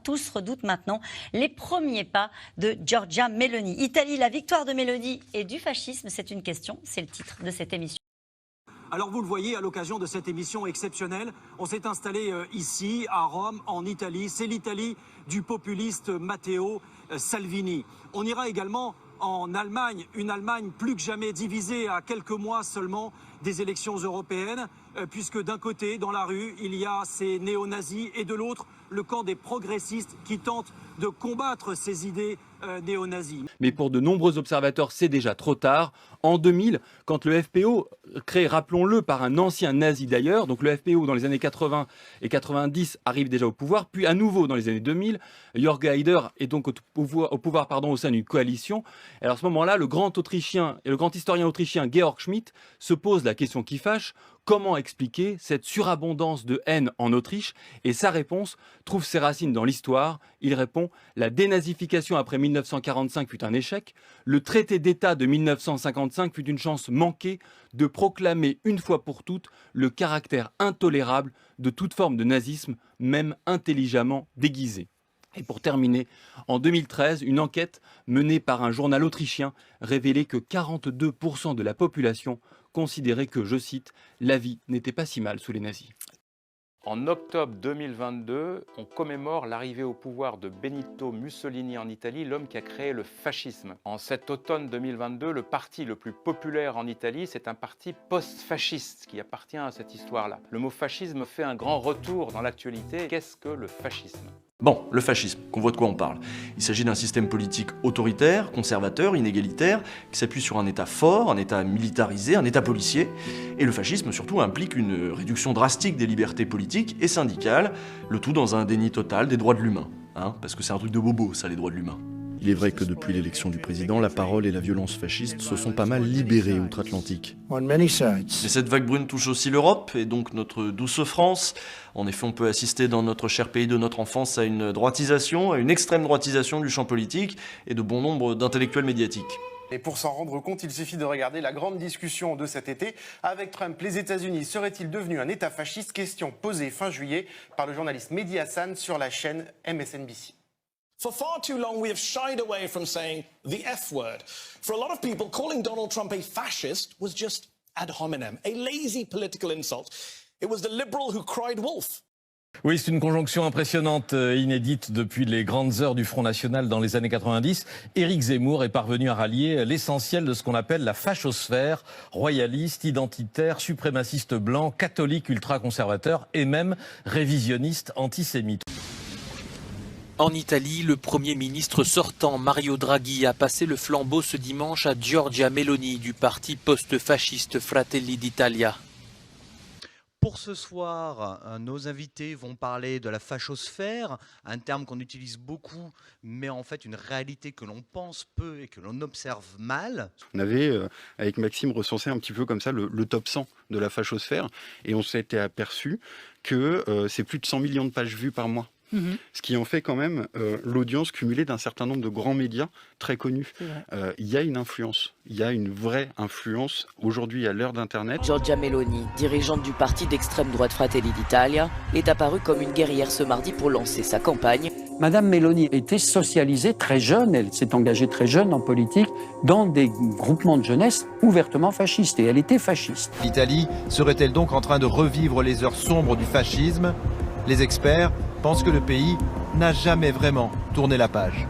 Tous redoutent maintenant les premiers pas de Giorgia Meloni. Italie, la victoire de Meloni et du fascisme, c'est une question, c'est le titre de cette émission. Alors vous le voyez, à l'occasion de cette émission exceptionnelle, on s'est installé ici, à Rome, en Italie. C'est l'Italie du populiste Matteo Salvini. On ira également en Allemagne, une Allemagne plus que jamais divisée à quelques mois seulement des élections européennes, puisque d'un côté, dans la rue, il y a ces néo-nazis et de l'autre, le camp des progressistes qui tentent de combattre ces idées néo-nazis. Mais pour de nombreux observateurs, c'est déjà trop tard. En 2000, quand le FPO, créé, rappelons-le, par un ancien nazi d'ailleurs, donc le FPO dans les années 80 et 90 arrive déjà au pouvoir, puis à nouveau dans les années 2000, Jörg Haider est donc au pouvoir au sein d'une coalition. Alors à ce moment-là, le grand historien autrichien Georg Schmitt se pose la question qui fâche: comment expliquer cette surabondance de haine en Autriche? Et sa réponse trouve ses racines dans l'histoire. Il répond: la dénazification après 1945 fut un échec. Le traité d'État de 1955 fut une chance manquée de proclamer une fois pour toutes le caractère intolérable de toute forme de nazisme, même intelligemment déguisée. Et pour terminer, en 2013, une enquête menée par un journal autrichien révélait que 42% de la population considérait que, je cite, la vie n'était pas si mal sous les nazis. En octobre 2022, on commémore l'arrivée au pouvoir de Benito Mussolini en Italie, l'homme qui a créé le fascisme. En cet automne 2022, le parti le plus populaire en Italie, c'est un parti post-fasciste qui appartient à cette histoire-là. Le mot fascisme fait un grand retour dans l'actualité. Qu'est-ce que le fascisme ? Bon, le fascisme, qu'on voit de quoi on parle. Il s'agit d'un système politique autoritaire, conservateur, inégalitaire, qui s'appuie sur un État fort, un État militarisé, un État policier. Et le fascisme, surtout, implique une réduction drastique des libertés politiques et syndicales, le tout dans un déni total des droits de l'humain. Parce que c'est un truc de bobo, ça, les droits de l'humain. Il est vrai que depuis l'élection du président, la parole et la violence fasciste se sont pas mal libérées outre-Atlantique. Mais cette vague brune touche aussi l'Europe, et donc notre douce France. En effet, on peut assister dans notre cher pays de notre enfance à une droitisation, à une extrême droitisation du champ politique et de bon nombre d'intellectuels médiatiques. Et pour s'en rendre compte, il suffit de regarder la grande discussion de cet été. Avec Trump, les États-Unis seraient-ils devenus un État fasciste? Question posée fin juillet par le journaliste Mehdi Hassan sur la chaîne MSNBC. For far too long, we have shied away from saying the F word. For a lot of people, calling Donald Trump a fascist was just ad hominem, a lazy political insult. It was the liberal who cried wolf. Oui, c'est une conjonction impressionnante, inédite depuis les grandes heures du Front National dans les années 90. Éric Zemmour est parvenu à rallier l'essentiel de ce qu'on appelle la fachosphère, royaliste, identitaire, suprémaciste blanc, catholique ultra-conservateur et même révisionniste antisémite. En Italie, le Premier ministre sortant, Mario Draghi, a passé le flambeau ce dimanche à Giorgia Meloni du parti post-fasciste Fratelli d'Italia. Pour ce soir, nos invités vont parler de la fachosphère, un terme qu'on utilise beaucoup, mais en fait une réalité que l'on pense peu et que l'on observe mal. On avait, avec Maxime, recensé un petit peu comme ça le top 100 de la fachosphère, et on s'était aperçu que c'est plus de 100 millions de pages vues par mois. Ce qui en fait quand même l'audience cumulée d'un certain nombre de grands médias très connus. Il y a une influence, il y a une vraie influence aujourd'hui à l'heure d'Internet. Giorgia Meloni, dirigeante du parti d'extrême droite Fratelli d'Italia, est apparue comme une guerrière ce mardi pour lancer sa campagne. Madame Meloni était socialisée très jeune, elle s'est engagée très jeune en politique dans des groupements de jeunesse ouvertement fascistes, et elle était fasciste. L'Italie serait-elle donc en train de revivre les heures sombres du fascisme ? Les experts pensent que le pays n'a jamais vraiment tourné la page.